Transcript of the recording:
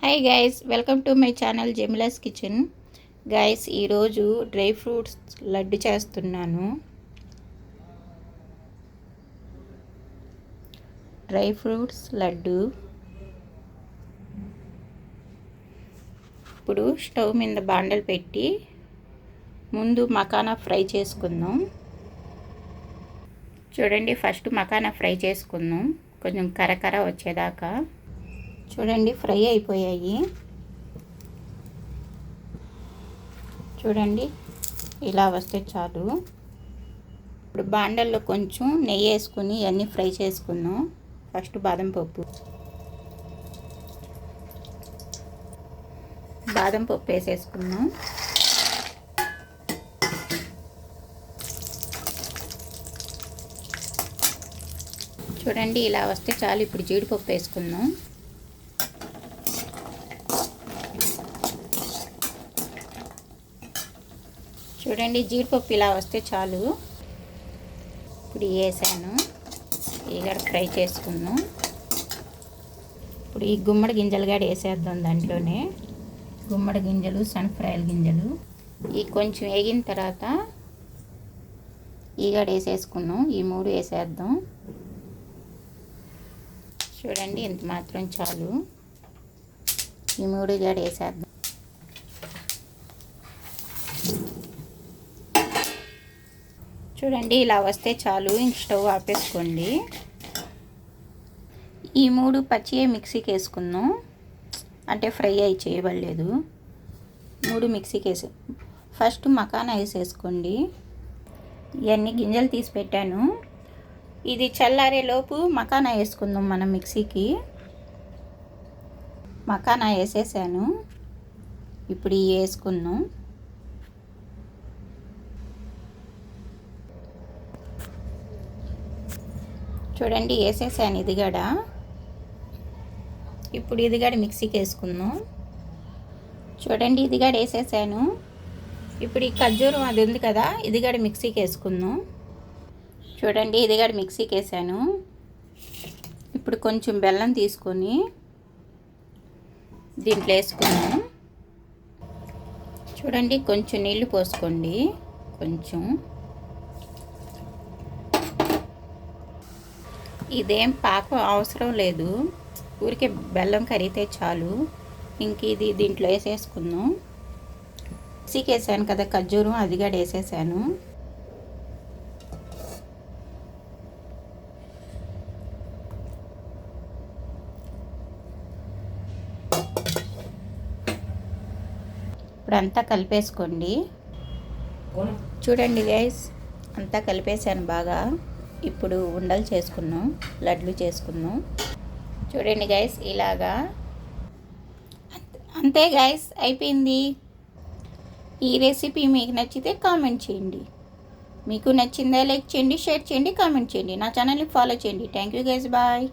Hi guys, welcome to my channel Jemila's kitchen. Guys, ఈరోజు dry fruits laddu చేస్తున్నాను. Dry fruits laddu. ఇప్పుడు stove మీద బాండలు పెట్టి ముందు మకానా ఫ్రై చేసుకుందాం. చూడండి, ఫస్ట్ మకానా ఫ్రై చేసుకుందాం కొంచెం కరకర వచ్చేదాకా. చూడండి, ఫ్రై అయిపోయాయి. చూడండి, ఇలా వస్తే చాలు. ఇప్పుడు బాండల్లో కొంచెం నెయ్యి వేసుకుని ఇవన్నీ ఫ్రై చేసుకుందాం. ఫస్ట్ బాదం పప్పు వేసేసుకుందాం. చూడండి, ఇలా వస్తే చాలు. ఇప్పుడు జీడిపప్పు వేసుకుందాం. చూడండి, జీడిపప్పు ఇలా వస్తే చాలు. ఇప్పుడు వేసాను, ఇగడ ఫ్రై చేసుకుందాం. ఇప్పుడు ఈ గుమ్మడి గింజలు కూడా వేసేద్దాం దాంట్లోనే. గుమ్మడి గింజలు, సన్ఫ్లవర్ గింజలు ఈ కొంచెం వేగిన తర్వాత ఈగడ వేసేసుకున్నాం. ఈ మూడు వేసేద్దాం. చూడండి, ఇంత మాత్రం చాలు. ఈ మూడు గడ వేసేద్దాం. చూడండి, ఇలా వస్తే చాలు. ఇంక స్టవ్ ఆపేసుకోండి. ఈ మూడు పచ్చియే మిక్సీకి వేసుకుందాం. అంటే ఫ్రై అయి చేయబడలేదు. మూడు మిక్సీకి వేసి ఫస్ట్ మకానా వేసేసుకోండి. ఇవన్నీ గింజలు తీసి పెట్టాను. ఇది చల్లారేలోపు మకానా వేసుకుందాం మనం మిక్సీకి. మకానా వేసేసాను. ఇప్పుడు ఇవి వేసుకుందాం. చూడండి, వేసేసాను ఇదిగడ. ఇప్పుడు ఇదిగడ మిక్సీకి వేసుకుందాం. చూడండి, ఇదిగడ వేసేసాను. ఇప్పుడు ఈ ఖర్జూరం అది ఉంది కదా, ఇదిగడ మిక్సీకి వేసుకుందాం. చూడండి, ఇదిగడ మిక్సీకి వేసాను. ఇప్పుడు కొంచెం బెల్లం తీసుకొని దీంట్లో వేసుకుందాం. చూడండి, కొంచెం నీళ్లు పోసుకోండి. కొంచెం ఇదేం పాకం అవసరం లేదు, ఊరికే బెల్లం కరిగితే చాలు. ఇంక ఇది దీంట్లో వేసేసుకుందాం. మిక్సీకి వేసాను కదా ఖర్జూరం, అది కూడా వేసేసాను. ఇప్పుడు అంతా కలిపేసుకోండి. చూడండి గైస్, అంతా కలిపేసాను బాగా. ఇప్పుడు ఉండలు చేసుకున్నాం, లడ్లు చేసుకుందాం. చూడండి గైస్, ఇలాగా. అంతే గైస్, అయిపోయింది. ఈ రెసిపీ మీకు నచ్చితే కామెంట్ చేయండి. మీకు నచ్చిందా లైక్ చేయండి, షేర్ చేయండి, కామెంట్ చేయండి. నా ఛానల్ని ఫాలో చేయండి. Thank you guys, bye.